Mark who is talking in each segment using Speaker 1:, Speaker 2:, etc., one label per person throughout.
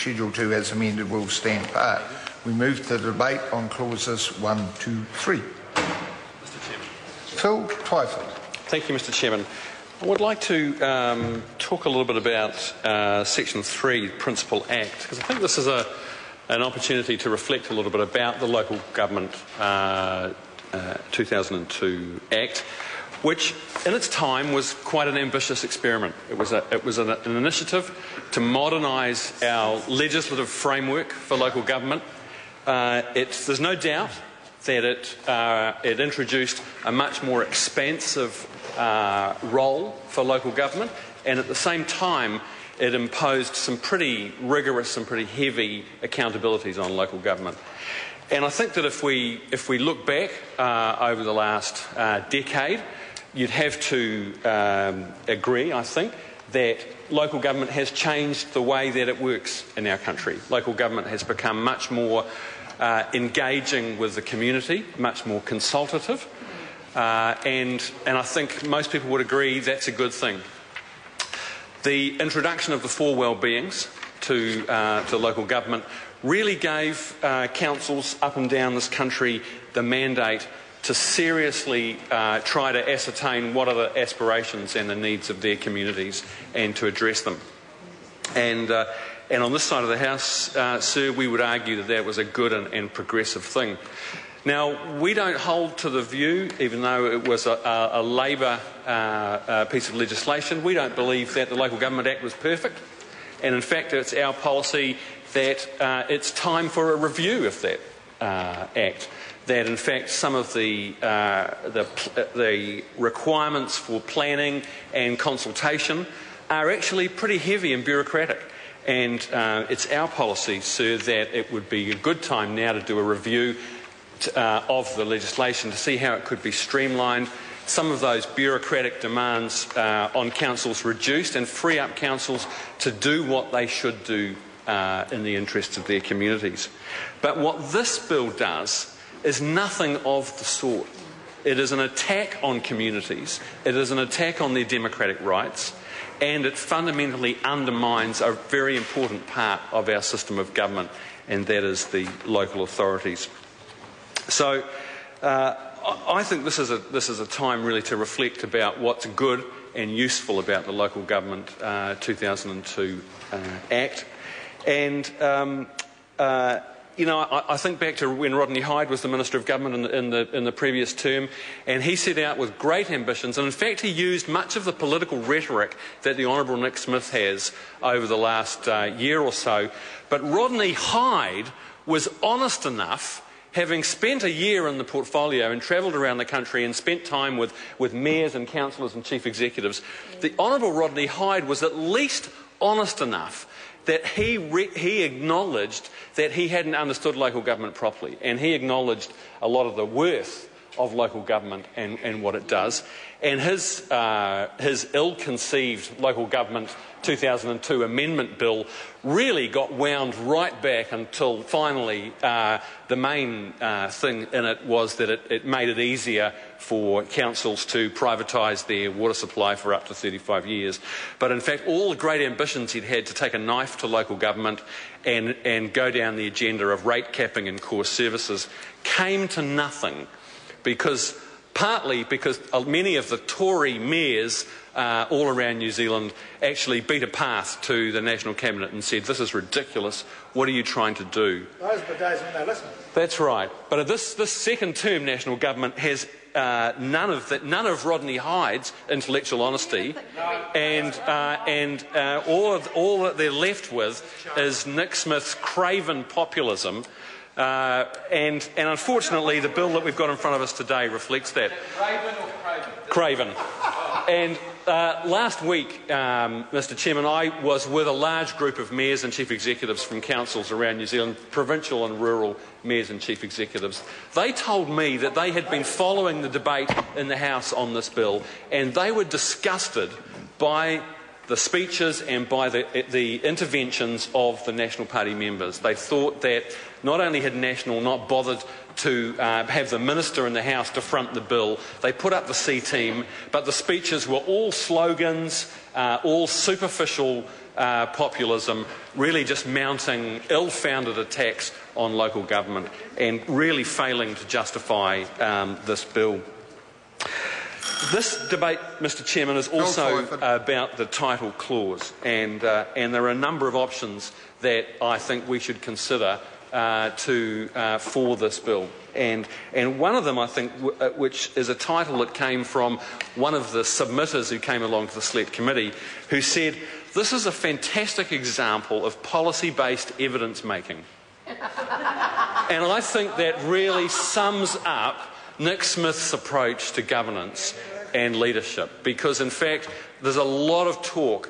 Speaker 1: Schedule 2 as amended will stand part. We move to the debate on clauses 1, 2, 3.
Speaker 2: Mr. Chairman.
Speaker 1: Phil Twyford.
Speaker 2: Thank you, Mr. Chairman. I would like to talk a little bit about Section 3, Principal Act, because I think this is an opportunity to reflect a little bit about the Local Government 2002 Act, which in its time was quite an ambitious experiment. It was an initiative to modernise our legislative framework for local government. There's no doubt that it introduced a much more expansive role for local government, and at the same time it imposed some pretty rigorous and pretty heavy accountabilities on local government. And I think that if we look back over the last decade, you'd have to agree, I think, that local government has changed the way that it works in our country. Local government has become much more engaging with the community, much more consultative, and I think most people would agree that's a good thing. The introduction of the 4 well-beings to local government really gave councils up and down this country the mandate to seriously try to ascertain what are the aspirations and the needs of their communities and to address them. And on this side of the House, sir, we would argue that that was a good and progressive thing. Now, we don't hold to the view, even though it was a Labor piece of legislation, we don't believe that the Local Government Act was perfect. And in fact, it's our policy that it's time for a review of that Act. That in fact some of the requirements for planning and consultation are actually pretty heavy and bureaucratic. And it's our policy, sir, that it would be a good time now to do a review of the legislation to see how it could be streamlined, some of those bureaucratic demands on councils reduced, and free up councils to do what they should do in the interests of their communities. But what this bill does is nothing of the sort. It is an attack on communities, it is an attack on their democratic rights, and it fundamentally undermines a very important part of our system of government, and that is the local authorities. So I think this is a time really to reflect about what's good and useful about the Local Government 2002 Act. And you know, I think back to when Rodney Hyde was the Minister of Government in the previous term, and he set out with great ambitions, and in fact he used much of the political rhetoric that the Honourable Nick Smith has over the last year or so. But Rodney Hyde was honest enough, having spent a year in the portfolio and travelled around the country and spent time with mayors and councillors and chief executives, the Honourable Rodney Hyde was at least honest enough that he acknowledged that he hadn't understood local government properly, and he acknowledged a lot of the worth of local government and what it does. And his ill-conceived Local Government 2002 Amendment Bill really got wound right back until finally the main thing in it was that it made it easier for councils to privatise their water supply for up to 35 years. But in fact, all the great ambitions he'd had to take a knife to local government and go down the agenda of rate capping and core services came to nothing, partly because many of the Tory mayors all around New Zealand actually beat a path to the National Cabinet and said, "This is ridiculous, what are you trying to do?"
Speaker 3: Those were the days when they listened.
Speaker 2: That's right. But this second term National Government has none of Rodney Hyde's intellectual honesty, and all that they're left with is Nick Smith's craven populism. And unfortunately, the bill that we've got in front of us today reflects that.
Speaker 3: Craven or
Speaker 2: Craven. And last week, Mr. Chairman, I was with a large group of mayors and chief executives from councils around New Zealand, provincial and rural mayors and chief executives. They told me that they had been following the debate in the House on this bill, and they were disgusted by the speeches and by the interventions of the National Party members. They thought that not only had National not bothered to have the minister in the House to front the bill, they put up the C-team, but the speeches were all slogans, all superficial populism, really just mounting ill-founded attacks on local government and really failing to justify this bill. This debate, Mr Chairman, is also about the title clause, and there are a number of options that I think we should consider for this bill. And one of them, I think, which is a title that came from one of the submitters who came along to the Select Committee, who said, "This is a fantastic example of policy-based evidence-making." And I think that really sums up Nick Smith's approach to governance and leadership, because in fact there's a lot of talk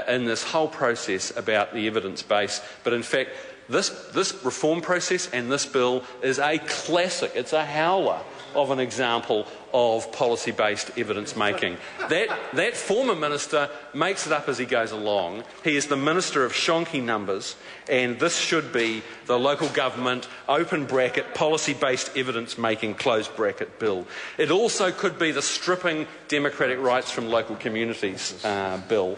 Speaker 2: in this whole process about the evidence base, but in fact this reform process and this bill is a classic, it's a howler of an example of policy-based evidence-making. That former minister makes it up as he goes along. He is the minister of shonky numbers, and this should be the local government, open bracket, policy-based evidence-making, close bracket bill. It also could be the stripping democratic rights from local communities bill.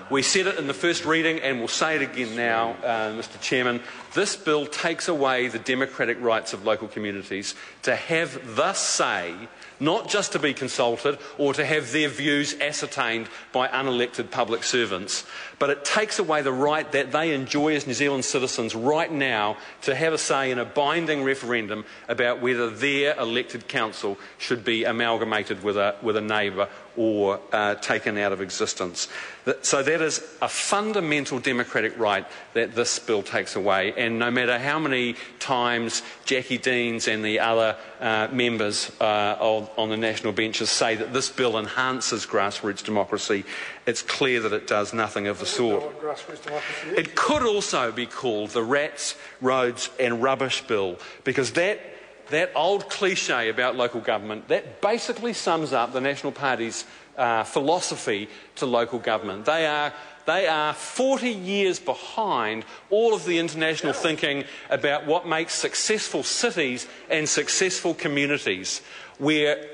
Speaker 2: We said it in the first reading and we'll say it again now, Mr Chairman. This bill takes away the democratic rights of local communities to have the say, not just to be consulted or to have their views ascertained by unelected public servants, but it takes away the right that they enjoy as New Zealand citizens right now to have a say in a binding referendum about whether their elected council should be amalgamated with a neighbour or taken out of existence. So that is a fundamental democratic right that this bill takes away, and no matter how many times Jackie Deans and the other members on the national benches say that this bill enhances grassroots democracy, it's clear that it does nothing of the sort. It could also be called the Rats, Roads and Rubbish Bill, because that old cliche about local government, that basically sums up the National Party's philosophy to local government. They are 40 years behind all of the international thinking about what makes successful cities and successful communities, where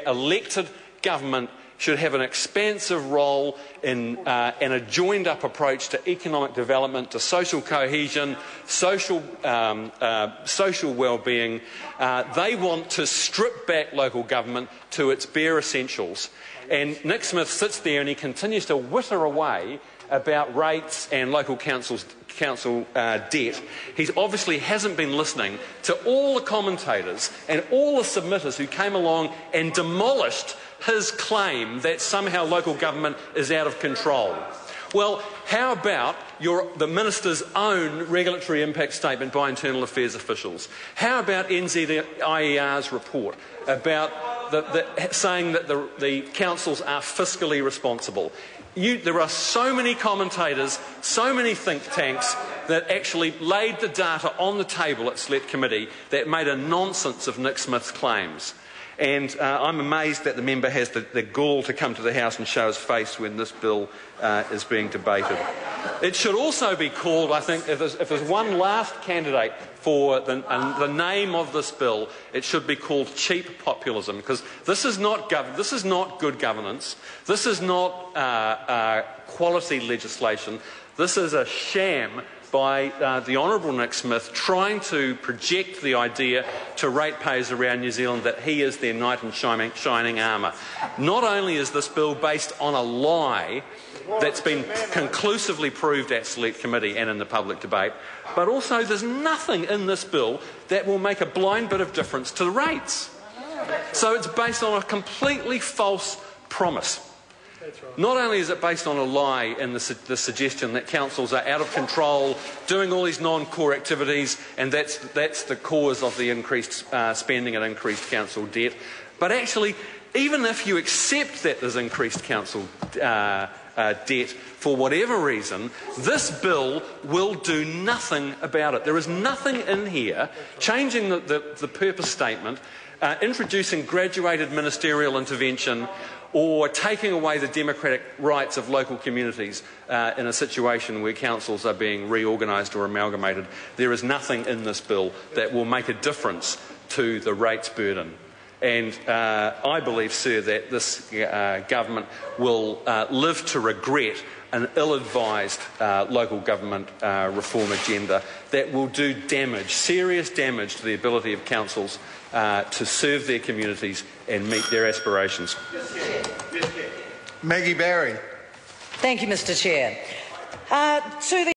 Speaker 2: elected government should have an expansive role in a joined-up approach to economic development, to social cohesion, social well-being. They want to strip back local government to its bare essentials. And Nick Smith sits there and he continues to witter away about rates and local council debt. He obviously hasn't been listening to all the commentators and all the submitters who came along and demolished his claim that somehow local government is out of control. Well, how about the Minister's own regulatory impact statement by Internal Affairs officials? How about NZIER's report about saying that the councils are fiscally responsible? There are so many commentators, so many think tanks that actually laid the data on the table at Select Committee that made a nonsense of Nick Smith's claims. And I'm amazed that the member has the gall to come to the House and show his face when this bill is being debated. It should also be called, I think, if there's one last candidate for the name of this bill, it should be called cheap populism, because this is not good governance. This is not quality legislation. This is a sham by the Honourable Nick Smith trying to project the idea to ratepayers around New Zealand that he is their knight in shining armour. Not only is this bill based on a lie that's been conclusively proved at Select Committee and in the public debate, but also there's nothing in this bill that will make a blind bit of difference to the rates. So it's based on a completely false promise. Not only is it based on a lie in the suggestion that councils are out of control, doing all these non-core activities, and that's the cause of the increased spending and increased council debt, but actually, even if you accept that there's increased council debt for whatever reason, this bill will do nothing about it. There is nothing in here changing the purpose statement, introducing graduated ministerial intervention or taking away the democratic rights of local communities in a situation where councils are being reorganised or amalgamated. There is nothing in this bill that will make a difference to the rates burden. And I believe, sir, that this government will live to regret an ill-advised local government reform agenda that will do damage, serious damage to the ability of councils to serve their communities and meet their aspirations.
Speaker 1: Maggie Barry.
Speaker 4: Thank you, Mr. Chair. To the